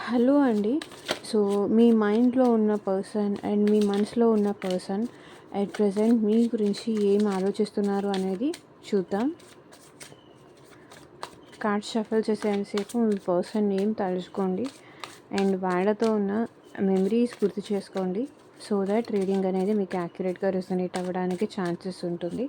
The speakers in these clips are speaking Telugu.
హలో అండి. సో, మీ మైండ్‌లో ఉన్న పర్సన్ అండ్ మీ మనసులో ఉన్న పర్సన్ అట్ ప్రెజెంట్ మీ గురించి ఏం ఆలోచిస్తున్నారు అనేది చూద్దాం. కార్డ్స్ షఫుల్ చేసేంతసేపు మీ పర్సన్ నేమ్ తలుచుకోండి అండ్ వాళ్ళతో ఉన్న మెమరీస్ గుర్తు చేసుకోండి. సో దట్ రీడింగ్ అనేది మీకు యాక్యురేట్‌గా రెసొనేట్ అవ్వడానికి ఛాన్సెస్ ఉంటుంది.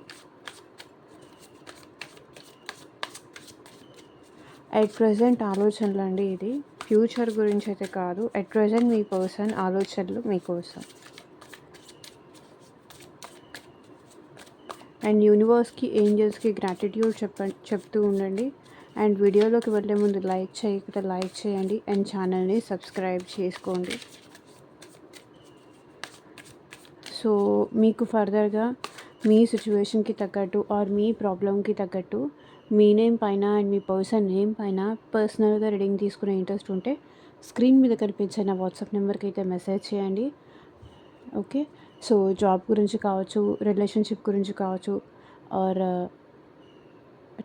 అట్ ప్రెజెంట్ ఆలోచనలండి ఇది. ఫ్యూచర్ గురించి అయితే కాదు. అట్ ప్రెజెంట్ మీ పర్సన్ ఆలోచనలు మీకోసం. అండ్ యూనివర్స్‌కి, ఏంజెల్స్‌కి గ్రాటిట్యూడ్ చెప్తూ ఉండండి. అండ్ వీడియోలోకి వెళ్ళే ముందు లైక్ చేయకపోతే లైక్ చేయండి అండ్ ఛానల్ని సబ్స్క్రైబ్ చేసుకోండి. సో మీకు ఫర్దర్గా మీ సిచ్యువేషన్కి తగ్గట్టు ఆర్ మీ ప్రాబ్లమ్కి తగ్గట్టు మీ నేమ్ పైన అండ్ మీ పర్సన్ నేమ్ పైన పర్సనల్గా రీడింగ్ తీసుకునే ఇంట్రెస్ట్ ఉంటే స్క్రీన్ మీద కనిపించే నా వాట్సాప్ నెంబర్కి అయితే మెసేజ్ చేయండి. ఓకే. సో జాబ్ గురించి కావచ్చు, రిలేషన్షిప్ గురించి కావచ్చు, ఆర్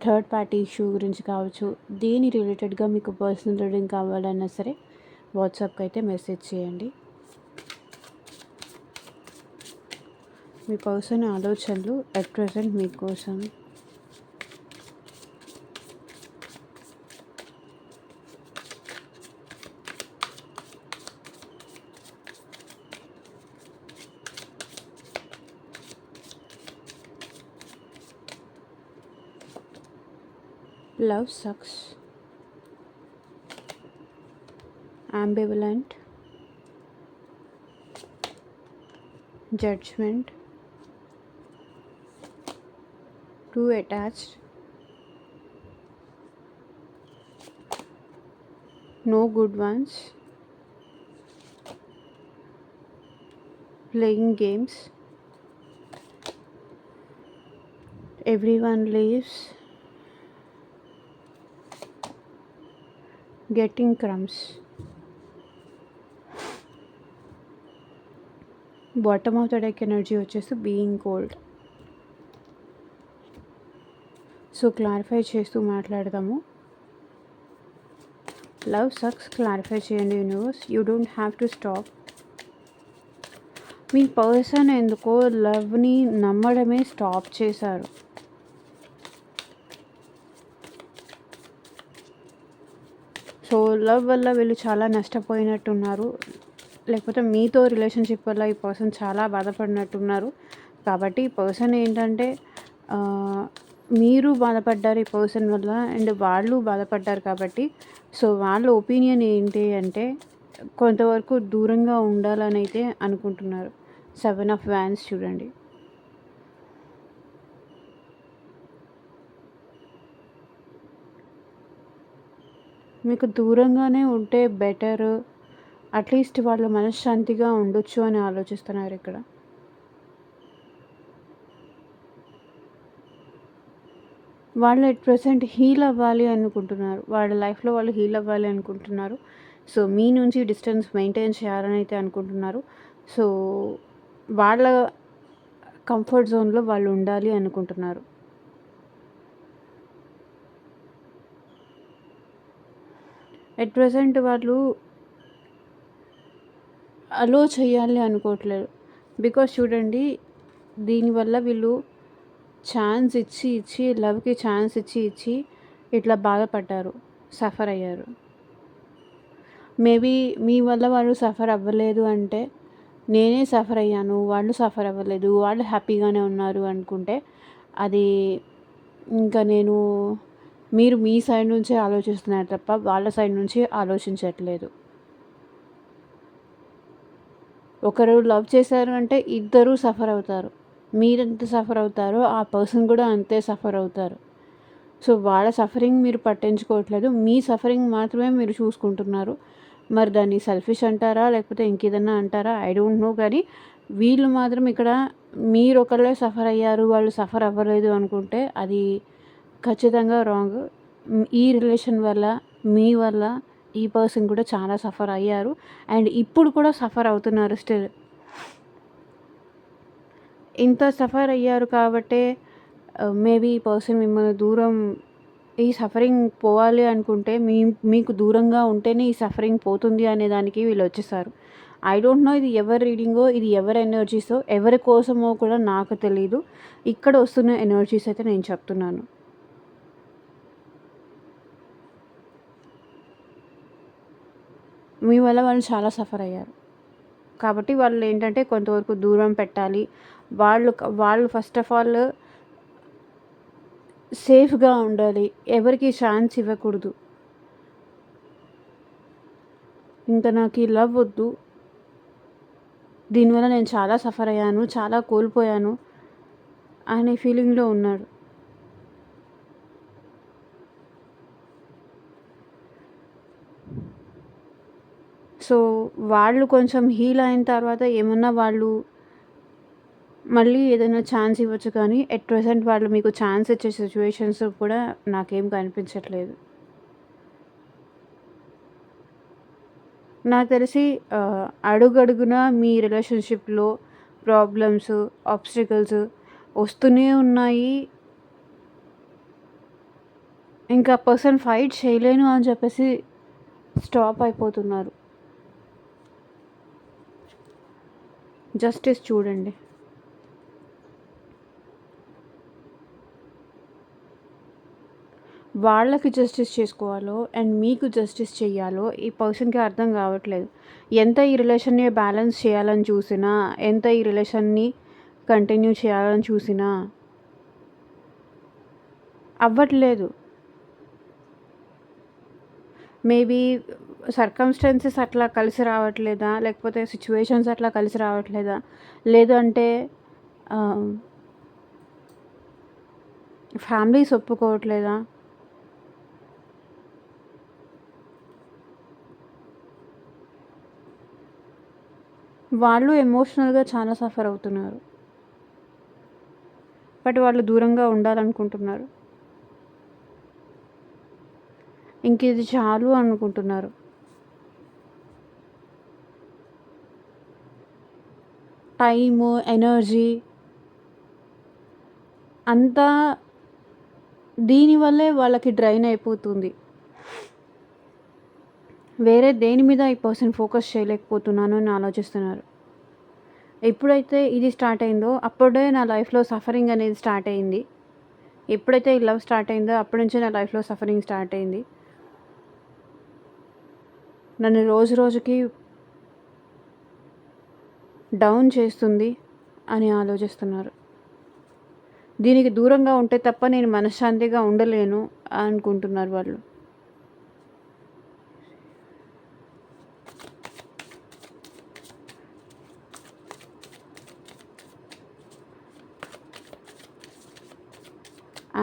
థర్డ్ పార్టీ ఇష్యూ గురించి కావచ్చు, దేని రిలేటెడ్గా మీకు పర్సనల్ రీడింగ్ కావాలన్నా సరే వాట్సాప్కి అయితే మెసేజ్ చేయండి. మీ పర్సన్ ఆలోచనలు అట్ ప్రెజెంట్ మీకోసం. Love sucks, ambivalent, judgment, too attached, no good ones, playing games, everyone leaves, getting crumbs. Bottom of the deck energy వచ్చేసి బీయింగ్ కోల్డ్. సో క్లారిఫై చేస్తూ మాట్లాడదాము. లవ్ సక్స్ క్లారిఫై చేయండి universe. You don't have to stop. Me person ఎందుకో లవ్ని నమ్మడమే స్టాప్ చేశారు. సో లవ్ వల్ల వీళ్ళు చాలా నష్టపోయినట్టున్నారు, లేకపోతే మీతో రిలేషన్షిప్ వల్ల ఈ పర్సన్ చాలా బాధపడినట్టున్నారు. కాబట్టి ఈ పర్సన్ ఏంటంటే మీరు బాధపడ్డారు ఈ పర్సన్ వల్ల అండ్ వాళ్ళు బాధపడ్డారు. కాబట్టి సో వాళ్ళ ఒపీనియన్ ఏంటి అంటే కొంతవరకు దూరంగా ఉండాలని అయితే అనుకుంటున్నారు. 7 ఆఫ్ వ్యాన్స్ చూడండి. మీకు దూరంగానే ఉంటే బెటర్, అట్లీస్ట్ వాళ్ళు మనశ్శాంతిగా ఉండొచ్చు అని ఆలోచిస్తున్నారు ఇక్కడ. వాళ్ళు ఎట్ ప్రెసెంట్ హీల్ అవ్వాలి అనుకుంటున్నారు. వాళ్ళ లైఫ్లో వాళ్ళు హీల్ అవ్వాలి అనుకుంటున్నారు. సో మీ నుంచి డిస్టెన్స్ మెయింటైన్ చేయాలని అయితే అనుకుంటున్నారు. సో వాళ్ళ కంఫర్ట్ జోన్లో వాళ్ళు ఉండాలి అనుకుంటున్నారు. ఎట్ ప్రెసెంట్ వాళ్ళు అలో చేయాలి అనుకోవట్లేదు. బికాస్ చూడండి, దీనివల్ల వీళ్ళు ఛాన్స్ ఇచ్చి లవ్కి ఛాన్స్ ఇచ్చి ఇట్లా బాధపడ్డారు, సఫర్ అయ్యారు. మేబీ మీ వల్ల వాళ్ళు సఫర్ అవ్వలేదు అంటే నేనే సఫర్ అయ్యాను, వాళ్ళు సఫర్ అవ్వలేదు, వాళ్ళు హ్యాపీగానే ఉన్నారు అనుకుంటే అది ఇంకా మీరు మీ సైడ్ నుంచే ఆలోచిస్తున్నారు తప్ప వాళ్ళ సైడ్ నుంచి ఆలోచించట్లేదు. ఒకరు లవ్ చేశారు అంటే ఇద్దరూ సఫర్ అవుతారు. మీరెంత సఫర్ అవుతారో ఆ పర్సన్ కూడా అంతే సఫర్ అవుతారు. సో వాళ్ళ సఫరింగ్ మీరు పట్టించుకోవట్లేదు, మీ సఫరింగ్ మాత్రమే మీరు చూసుకుంటున్నారు. మరి దాన్ని సెల్ఫిష్ అంటారా లేకపోతే ఇంకేదన్నా అంటారా ఐ డోంట్ నో. కానీ వీళ్ళు మాత్రం ఇక్కడ మీరు ఒకళ్ళే సఫర్ అయ్యారు, వాళ్ళు సఫర్ అవ్వలేదు అనుకుంటే అది ఖచ్చితంగా రాంగ్. ఈ రిలేషన్ వల్ల మీ వల్ల ఈ పర్సన్ కూడా చాలా సఫర్ అయ్యారు అండ్ ఇప్పుడు కూడా సఫర్ అవుతున్నారు స్టిల్. ఇంత సఫర్ అయ్యారు కాబట్టే మేబీ ఈ పర్సన్ మిమ్మల్ని దూరం ఈ సఫరింగ్ పోవాలి అనుకుంటే మీకు దూరంగా ఉంటేనే ఈ సఫరింగ్ పోతుంది అనే దానికి వీళ్ళొచ్చేసారు. ఐ డోంట్ నో ఇది ఎవరి రీడింగో, ఇది ఎవరి ఎనర్జీసో, ఎవరి కోసమో కూడా నాకు తెలీదు. ఇక్కడ వస్తున్న ఎనర్జీస్ అయితే నేను చెప్తున్నాను. మీ వల్ల వాళ్ళు చాలా సఫర్ అయ్యారు. కాబట్టి వాళ్ళు ఏంటంటే కొంతవరకు దూరం పెట్టాలి. వాళ్ళు ఫస్ట్ ఆఫ్ ఆల్ సేఫ్‌గా ఉండాలి. ఎవరికీ ఛాన్స్ ఇవ్వకూడదు. ఇంక నాకు ఈ లవ్ వద్దు. దీనివల్ల నేను చాలా సఫర్ అయ్యాను, చాలా కోల్పోయాను అనే ఫీలింగ్‌లో ఉన్నారు. సో, వాళ్ళు కొంచెం హీల్ అయిన తర్వాత ఏమన్నా వాళ్ళు మళ్ళీ ఏదైనా ఛాన్స్ ఇవ్వచ్చు కానీ, ఎట్ ప్రెజెంట్ వాళ్ళు మీకు ఛాన్స్ ఇచ్చే సిట్యుయేషన్స్ కూడా నాకేం కనిపించట్లేదు. నాకు తెలిసి అడుగడుగునా మీ రిలేషన్‌షిప్‌లో ప్రాబ్లమ్స్, ఆబ్స్టికల్స్ వస్తూనే ఉన్నాయి. ఇంకా పర్సన్ ఫైట్ చేయలేను అని చెప్పేసి స్టాప్ అయిపోతున్నారు. జస్టిస్ చూడండి. వాళ్ళకి జస్టిస్ చేసుకోవాలో అండ్ మీకు జస్టిస్ చెయ్యాలో ఈ పర్సన్‌కి అర్థం కావట్లేదు. ఎంత ఈ రిలేషన్‌ని బ్యాలెన్స్ చేయాలని చూసినా, ఎంత ఈ రిలేషన్‌ని కంటిన్యూ చేయాలని చూసినా అవ్వట్లేదు. మేబీ సర్కమ్‌స్టాన్సెస్ అట్లా కలిసి రావట్లేదా? లేకపోతే సిట్యుయేషన్స్ అట్లా కలిసి రావట్లేదా? లేదు అంటే ఫ్యామిలీస్ ఒప్పుకోవట్లేదా? వాళ్ళు ఎమోషనల్‌గా చాలా సఫర్ అవుతున్నారు. బట్ వాళ్ళు దూరంగా ఉండాలనుకుంటున్నారు. ఇంకిది చాలు అనుకుంటున్నారు. టైము, ఎనర్జీ అంతా దీనివల్లే వాళ్ళకి డ్రైన్ అయిపోతుంది. వేరే దేని మీద ఈ పర్సన్ ఫోకస్ చేయలేకపోతున్నాను అని ఆలోచిస్తున్నారు. ఎప్పుడైతే ఇది స్టార్ట్ అయిందో అప్పుడే నా లైఫ్‌లో సఫరింగ్ అనేది స్టార్ట్ అయింది. ఎప్పుడైతే ఈ లవ్ స్టార్ట్ అయిందో అప్పటి నుంచే నా లైఫ్‌లో సఫరింగ్ స్టార్ట్ అయింది. నన్ను రోజు రోజుకి డౌన్ చేస్తుంది అని ఆలోచిస్తున్నారు. దీనికి దూరంగా ఉంటే తప్ప నేను మనశ్శాంతిగా ఉండలేను అనుకుంటున్నారు వాళ్ళు.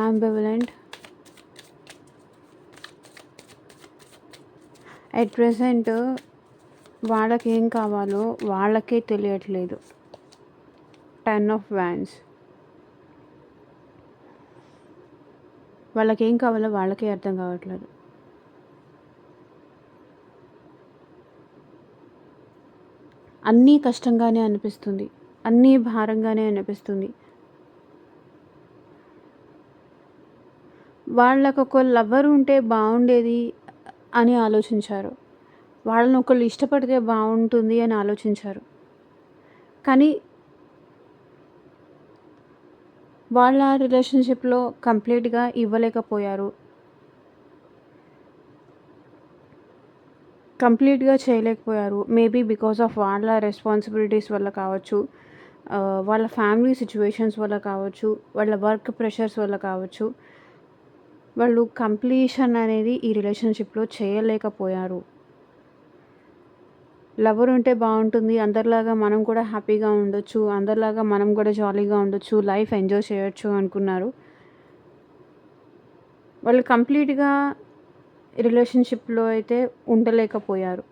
అంబివలెంట్. ఎట్ ప్రెజెంట్ వాళ్ళకేం కావాలో వాళ్ళకే తెలియట్లేదు. 10 ఆఫ్ వ్యాండ్స్. వాళ్ళకేం కావాలో వాళ్ళకే అర్థం కావట్లేదు. అన్నీ కష్టంగానే అనిపిస్తుంది. అన్నీ భారంగానే అనిపిస్తుంది. వాళ్ళకొక లవర్ ఉంటే బాగుండేది అని ఆలోచించారు. వాళ్ళని ఒకళ్ళు ఇష్టపడితే బాగుంటుంది అని ఆలోచించారు. కానీ వాళ్ళ రిలేషన్‌షిప్‌లో కంప్లీట్‌గా ఇవ్వలేకపోయారు. కంప్లీట్‌గా చేయలేకపోయారు. మేబీ బికాస్ ఆఫ్ వాళ్ళ రెస్పాన్సిబిలిటీస్ వల్ల కావచ్చు, వాళ్ళ ఫ్యామిలీ సిట్యుయేషన్స్ వల్ల కావచ్చు, వాళ్ళ వర్క్ ప్రెషర్స్ వల్ల కావచ్చు. వాళ్ళు కంప్లీషన్ అనేది ఈ రిలేషన్‌షిప్‌లో చేయలేకపోయారు. లవర్ ఉంటే బాగుంటుంది. అందరిలాగా మనం కూడా హ్యాపీగా ఉండొచ్చు. అందరిలాగా మనం కూడా జాలీగా ఉండొచ్చు. లైఫ్ ఎంజాయ్ చేయొచ్చు అనుకున్నారు. వాళ్ళు కంప్లీట్‌గా రిలేషన్‌షిప్‌లో అయితే ఉండలేకపోయారు.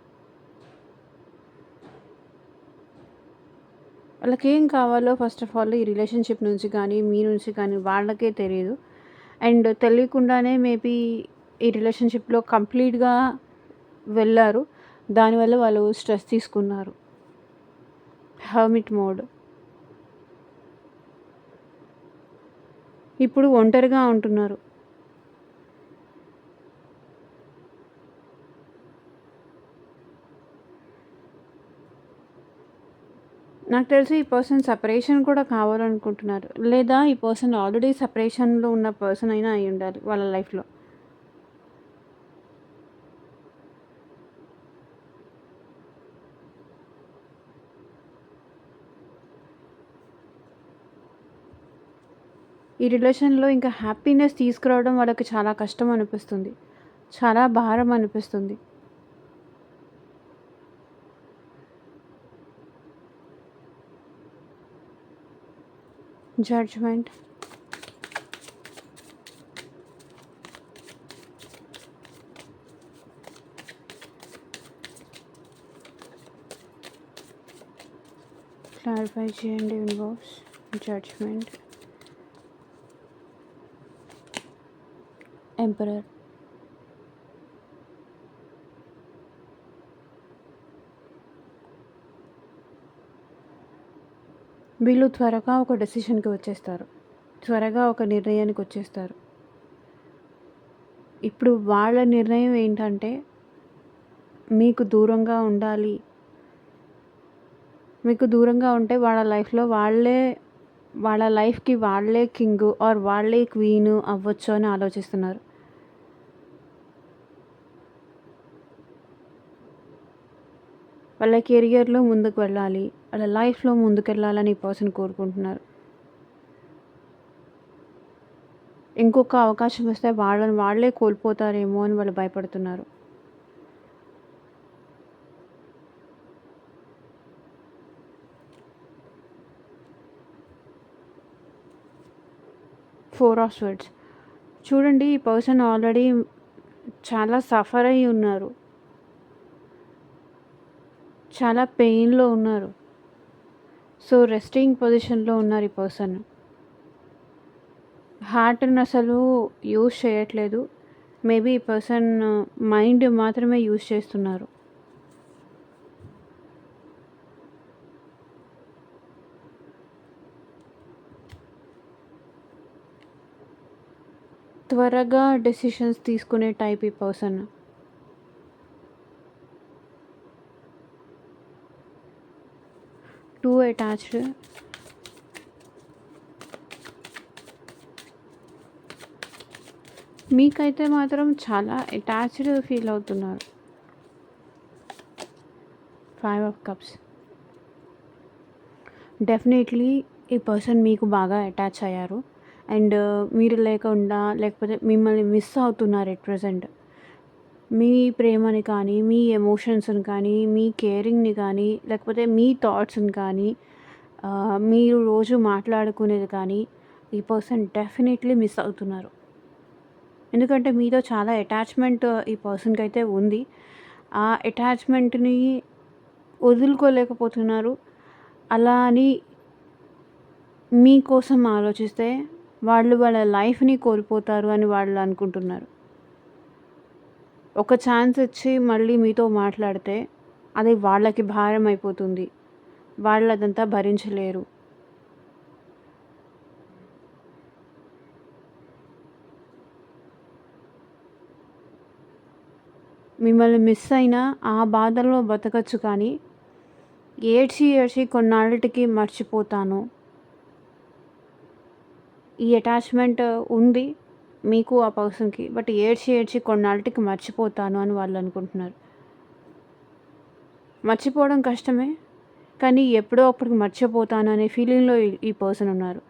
వాళ్ళకేం కావాలో ఫస్ట్ ఆఫ్ ఆల్ ఈ రిలేషన్‌షిప్ నుంచి కానీ, మీ నుంచి కానీ వాళ్ళకే తెలీదు. అండ్ తెలియకుండానే మేబీ ఈ రిలేషన్‌షిప్‌లో కంప్లీట్‌గా వెళ్లారు. దానివల్ల వాళ్ళు స్ట్రెస్ తీసుకున్నారు. Hermit mode. ఇప్పుడు ఒంటరిగా ఉంటున్నారు. నాకు తెలిసి ఈ పర్సన్ సెపరేషన్ కూడా కావాలనుకుంటున్నారు. లేదా ఈ పర్సన్ ఆల్రెడీ సెపరేషన్‌లో ఉన్న పర్సన్ అయినా అయ్యుండాలి వాళ్ళ లైఫ్‌లో. ఈ రిలేషన్‌లో ఇంకా హ్యాపీనెస్ తీసుకురావడం వాళ్ళకి చాలా కష్టం అనిపిస్తుంది. చాలా భారం అనిపిస్తుంది. జడ్జ్‌మెంట్. క్లారిఫై చేయండి యూనివర్స్. జడ్జ్‌మెంట్. ఎంపరర్. వీళ్ళు త్వరగా ఒక డెసిషన్‌కి వచ్చేస్తారు. త్వరగా ఒక నిర్ణయానికి వచ్చేస్తారు. ఇప్పుడు వాళ్ళ నిర్ణయం ఏంటంటే మీకు దూరంగా ఉండాలి. మీకు దూరంగా ఉంటే వాళ్ళ లైఫ్‌లో వాళ్ళ లైఫ్‌కి వాళ్ళే కింగు ఆర్ వాళ్ళే క్వీను అవ్వచ్చు అని ఆలోచిస్తున్నారు. వాళ్ళ కెరియర్‌లో ముందుకు వెళ్ళాలి. వాళ్ళ లైఫ్‌లో ముందుకెళ్ళాలని ఈ పర్సన్ కోరుకుంటున్నారు. ఇంకొక అవకాశం వస్తే వాళ్ళని వాళ్ళే కోల్పోతారేమో అని వాళ్ళు భయపడుతున్నారు. Four of swords. చూడండి ఈ పర్సన్ ఆల్రెడీ చాలా సఫర్ అయ్యి ఉన్నారు. చాలా పెయిన్‌లో ఉన్నారు. సో, రెస్టింగ్ పొజిషన్‌లో ఉన్నారు ఈ పర్సన్. హార్ట్‌ని అసలు యూజ్ చేయట్లేదు. మేబీ ఈ పర్సన్ మైండ్ మాత్రమే యూజ్ చేస్తున్నారు. త్వరగా డెసిషన్స్ తీసుకునే టైప్ ఈ పర్సన్. Two attached. మీకైతే మాత్రం చాలా అటాచ్డ్ ఫీల్ అవుతున్నారు. 5 ఆఫ్ కప్స్. డెఫినెట్లీ ఈ పర్సన్ మీకు బాగా అటాచ్ అయ్యారు. అండ్ మీరు లేకుండా లేకపోతే మిమ్మల్ని మిస్ అవుతున్నారు ఎట్ ప్రెజెంట్. మీ ప్రేమని కానీ, మీ ఎమోషన్స్‌ని కానీ, మీ కేరింగ్‌ని కానీ, లేకపోతే మీ థాట్స్‌ని కానీ, మీరు రోజు మాట్లాడుకునేది కానీ, ఈ పర్సన్ డెఫినెట్లీ మిస్ అవుతున్నారు. ఎందుకంటే మీతో చాలా అటాచ్‌మెంట్ ఈ పర్సన్‌కి అయితే ఉంది. ఆ అటాచ్‌మెంట్‌ని వదులుకోలేకపోతున్నారు. అలా అని మీకోసం ఆలోచిస్తే వాళ్ళు వాళ్ళ లైఫ్‌ని కోల్పోతారు అని వాళ్ళు అనుకుంటున్నారు. ఒక ఛాన్స్ ఇచ్చి మళ్ళీ మీతో మాట్లాడితే అది వాళ్ళకి భారం అయిపోతుంది. వాళ్ళు అదంతా భరించలేరు. మిమ్మల్ని మిస్ అయినా ఆ బాధలో బతకచ్చు కానీ ఏడ్చి ఏడ్చి కొన్నాళ్ళకి మర్చిపోతాను. ఈ అటాచ్‌మెంట్ ఉంది మీకు ఆ పర్సన్‌కి. బట్ ఏడ్చి ఏడ్చి కొన్నాళ్ళకి మర్చిపోతాను అని వాళ్ళు అనుకుంటున్నారు. మర్చిపోవడం కష్టమే. కానీ ఎప్పుడో అప్పటికి మర్చిపోతాను అనే ఫీలింగ్‌లో ఈ పర్సన్ ఉన్నారు.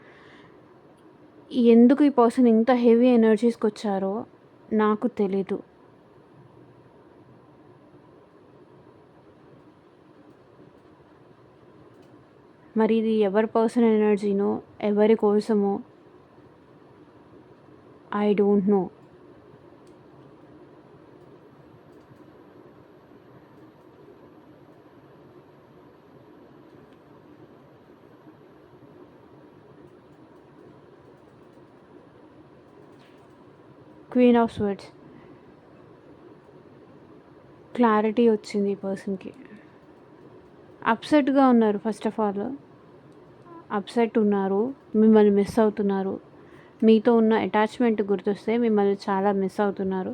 ఎందుకు ఈ పర్సన్ ఇంత హెవీ ఎనర్జీస్‌కొచ్చారో నాకు తెలీదు. మరి ఇది ఎవరి పర్సన్ ఎనర్జీనో, ఎవరి కోసమో I don't know. Queen of swords. Clarity వచ్చింది ఈ పర్సన్‌కి. అప్సెట్‌గా ఉన్నారు ఫస్ట్ ఆఫ్ ఆల్. అప్సెట్ ఉన్నారు. మిమ్మల్ని మిస్ అవుతున్నారు. మీతో ఉన్న అటాచ్‌మెంట్ గుర్తొస్తే మిమ్మల్ని చాలా మిస్ అవుతున్నారు.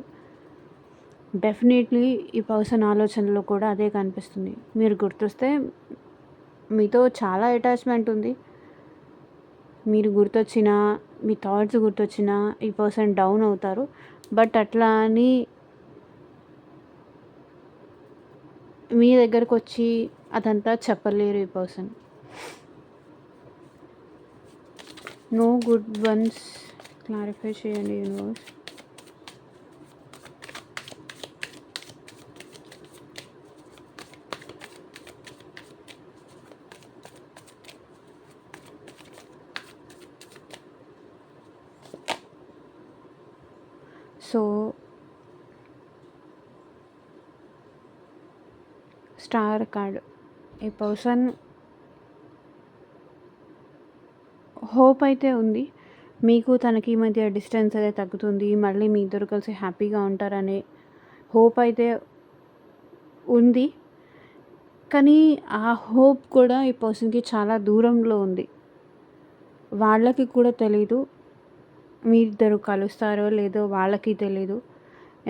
డెఫినెట్లీ ఈ పర్సన్ ఆలోచనలో కూడా అదే కనిపిస్తుంది. మీరు గుర్తొస్తే మీతో చాలా అటాచ్మెంట్ ఉంది. మీరు గుర్తొచ్చినా, మీ థాట్స్ గుర్తొచ్చినా ఈ పర్సన్ డౌన్ అవుతారు. బట్ అట్లా అని మీ దగ్గరకొచ్చి అదంతా చెప్పలేరు ఈ person. No good once clarify చేయండి యూనివర్స్. సో స్టార్ కార్డ్, ఈ పర్సన్ హోప్ అయితే ఉంది. మీకు తనకి ఈ మధ్య డిస్టెన్స్ అయితే తగ్గుతుంది. మళ్ళీ మీ ఇద్దరు కలిసి హ్యాపీగా ఉంటారనే హోప్ అయితే ఉంది. కానీ ఆ హోప్ కూడా ఈ పర్సన్‌కి చాలా దూరంలో ఉంది. వాళ్ళకి కూడా తెలీదు. మీరిద్దరు కలుస్తారో లేదో వాళ్ళకి తెలీదు.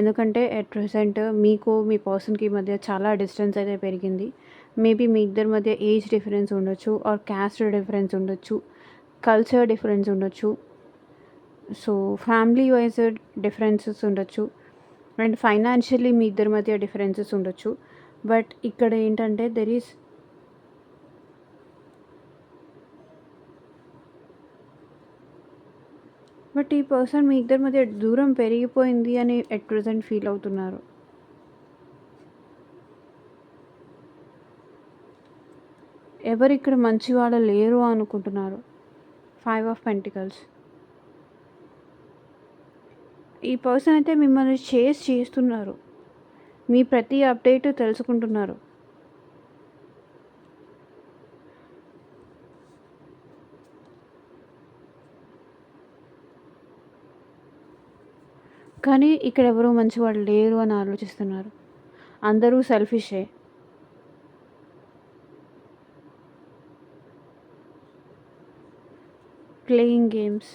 ఎందుకంటే ఎట్ ప్రెజెంట్ మీకు మీ పర్సన్‌కి మధ్య చాలా డిస్టెన్స్ అయితే పెరిగింది. మేబీ మీ ఇద్దరి మధ్య ఏజ్ డిఫరెన్స్ ఉండొచ్చు, ఆర్ క్యాస్ట్ డిఫరెన్స్ ఉండొచ్చు, కల్చర్ డిఫరెన్స్ ఉండొచ్చు. సో ఫ్యామిలీ వైస్ డిఫరెన్సెస్ ఉండొచ్చు. అండ్ ఫైనాన్షియల్లీ మీ ఇద్దరి మధ్య డిఫరెన్సెస్ ఉండొచ్చు. బట్ ఇక్కడ ఏంటంటే దెర్ ఈస్ బట్ ఈ పర్సన్ మీ ఇద్దరి మధ్య దూరం పెరిగిపోయింది అని ఎట్ ప్రెజెంట్ ఫీల్ అవుతున్నారు. ఎవరిక్కడ మంచివాళ్ళు లేరు అనుకుంటున్నారు. 5 ఆఫ్ పెంటికల్స్. ఈ పర్సన్ అయితే మిమ్మల్ని చేస్తున్నారు. మీ ప్రతి అప్డేట్ తెలుసుకుంటున్నారు. కానీ ఇక్కడ ఎవరు మంచివాళ్ళు లేరు అని ఆలోచిస్తున్నారు. అందరూ సెల్ఫిషే. Playing games.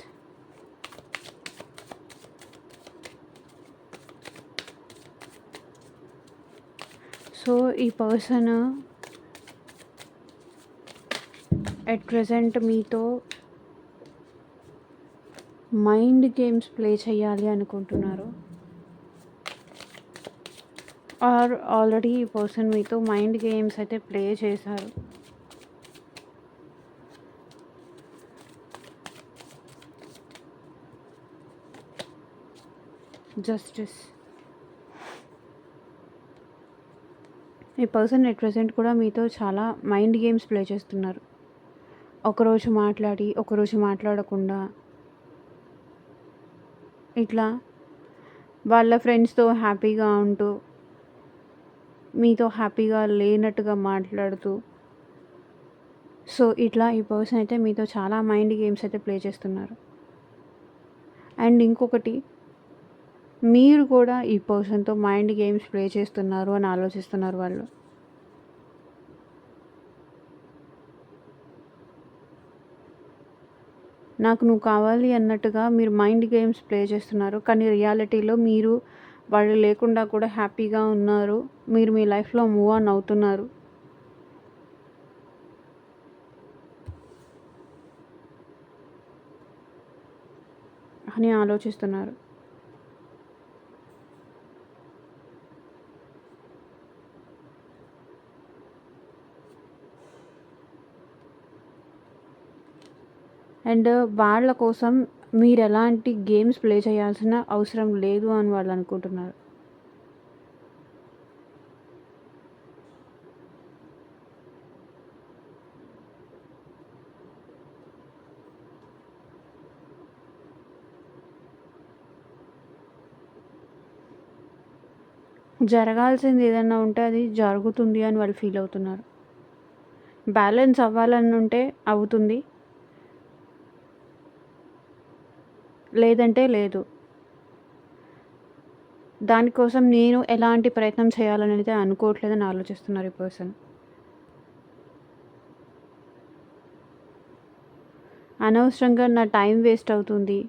సో ఈ పర్సన్ ఎట్ ప్రెజెంట్ మీతో మైండ్ గేమ్స్ ప్లే చేయాలి అనుకుంటున్నారు. ఆర్ ఆల్రెడీ ఈ పర్సన్ మీతో మైండ్ గేమ్స్ అయితే ప్లే చేశారు. జస్టిస్. ఈ పర్సన్ ఎట్ ప్రెజెంట్ కూడా మీతో చాలా మైండ్ గేమ్స్ ప్లే చేస్తున్నారు. ఒకరోజు మాట్లాడి ఒకరోజు మాట్లాడకుండా ఇట్లా వాళ్ళ ఫ్రెండ్స్తో హ్యాపీగా ఉంటూ మీతో హ్యాపీగా లేనట్టుగా మాట్లాడుతూ, సో ఇట్లా ఈ పర్సన్ అయితే మీతో చాలా మైండ్ గేమ్స్ అయితే ప్లే చేస్తున్నారు. అండ్ ఇంకొకటి, మీరు కూడా ఈ పర్సన్తో మైండ్ గేమ్స్ ప్లే చేస్తున్నారు అని ఆలోచిస్తున్నారు వాళ్ళు. నాకు నువ్వు కావాలి అన్నట్టుగా మీరు మైండ్ గేమ్స్ ప్లే చేస్తున్నారు. కానీ రియాలిటీలో మీరు వాళ్ళు లేకుండా కూడా హ్యాపీగా ఉన్నారు. మీరు మీ లైఫ్లో మూవ్ ఆన్ అవుతున్నారు. అని ఆలోచిస్తున్నారు. అండ్ వాళ్ళ కోసం మీరు ఎలాంటి గేమ్స్ ప్లే చేయాల్సిన అవసరం లేదు అని వాళ్ళు అనుకుంటున్నారు. జరగాల్సింది ఏదైనా ఉంటే అది జరుగుతుంది అని వాళ్ళు ఫీల్ అవుతున్నారు. బ్యాలెన్స్ అవ్వాలని ఉంటే అవుతుంది, లేదంటే లేదు. దానికోసం నేను ఎలాంటి ప్రయత్నం చేయాలని అయితే అనుకోవట్లేదని ఆలోచిస్తున్నారు ఈ పర్సన్. అనవసరంగా నా టైం వేస్ట్ అవుతుంది,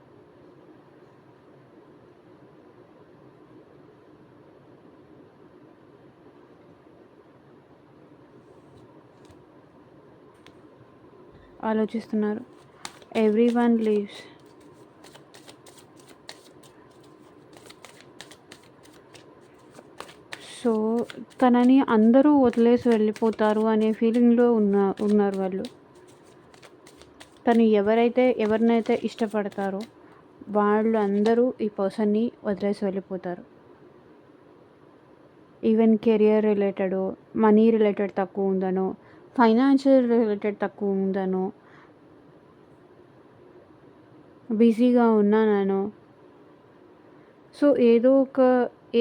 ఆలోచిస్తున్నారు. Everyone leaves. సో, తనని అందరూ వదిలేసి వెళ్ళిపోతారు అనే ఫీలింగ్‌లో ఉన్నారు వాళ్ళు. తను ఎవరినైతే ఇష్టపడతారో వాళ్ళు అందరూ ఈ పర్సన్‌ని వదిలేసి వెళ్ళిపోతారు. Even career related, money related తక్కువ ఉందనో, ఫైనాన్షియల్ రిలేటెడ్ తక్కువ ఉందనో, బిజీగా ఉన్నాననో, సో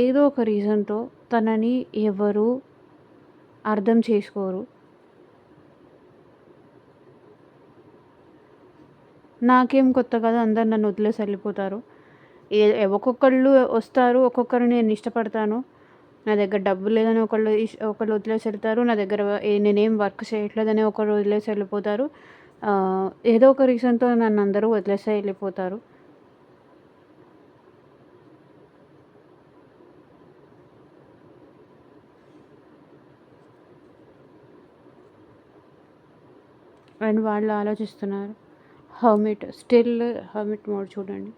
ఏదో ఒక రీజన్‌తో తనని ఎవరు అర్థం చేసుకోరు. నాకేం కొత్త కాదు, అందరు నన్ను వదిలేసి వెళ్ళిపోతారు. ఒక్కొక్కళ్ళు వస్తారు, ఒక్కొక్కరిని నేను ఇష్టపడతాను. నా దగ్గర డబ్బు లేదని ఒకళ్ళు వదిలేసి వెళ్తారు. నా దగ్గర నేనేం వర్క్ చేయట్లేదని ఒకరు వదిలేసి వెళ్ళిపోతారు. ఏదో ఒక రీజన్‌తో నన్ను అందరూ వదిలేసే వెళ్ళిపోతారు. అండ్ వాళ్ళు ఆలోచిస్తున్నారు. హర్మిట్ మోడ్ చూడండి.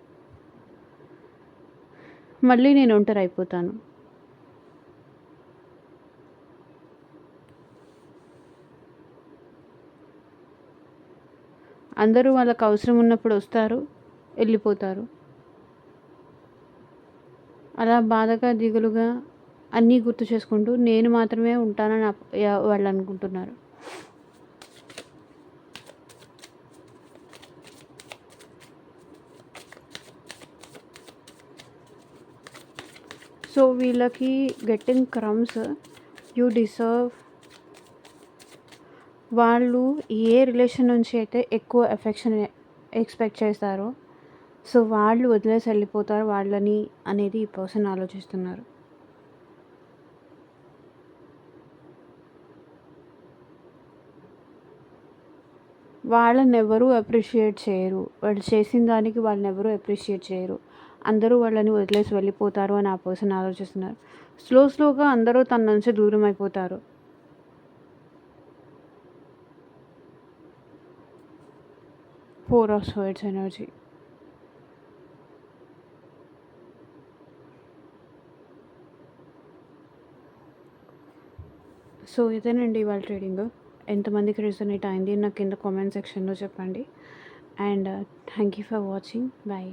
మళ్ళీ నేను ఒంటరి అయిపోతాను. అందరూ వాళ్ళకి అవసరం ఉన్నప్పుడు వస్తారు, వెళ్ళిపోతారు. అలా బాధగా, దిగులుగా అన్నీ గుర్తు చేసుకుంటూ నేను మాత్రమే ఉంటానని వాళ్ళు అనుకుంటున్నారు. సో వీళ్ళకి గెట్టింగ్ క్రమ్స్ యూ డిజర్వ్. వాళ్ళు ఏ రిలేషన్ నుంచి అయితే ఎక్కువ ఎఫెక్షన్ ఎక్స్పెక్ట్ చేస్తారో, సో వాళ్ళు వదిలేసి వెళ్ళిపోతారు వాళ్ళని అనేది ఈ పర్సన్ ఆలోచిస్తున్నారు. వాళ్ళనెవరూ అప్రిషియేట్ చేయరు. వాళ్ళు చేసిన దానికి వాళ్ళనెవరూ అప్రిషియేట్ చేయరు. అందరూ వాళ్ళని వదిలేసి వెళ్ళిపోతారు అని ఆ పర్సన్ ఆలోచిస్తున్నారు. స్లోగా అందరూ తన నుంచి దూరం అయిపోతారు. Four of swords energy. So ఇదేనండి ఇవాళ ట్రీడింగ్. ఎంతమందికి రిజనేట్ అయింది నాకు కింద కామెంట్ సెక్షన్లో చెప్పండి. And thank you for watching. Bye.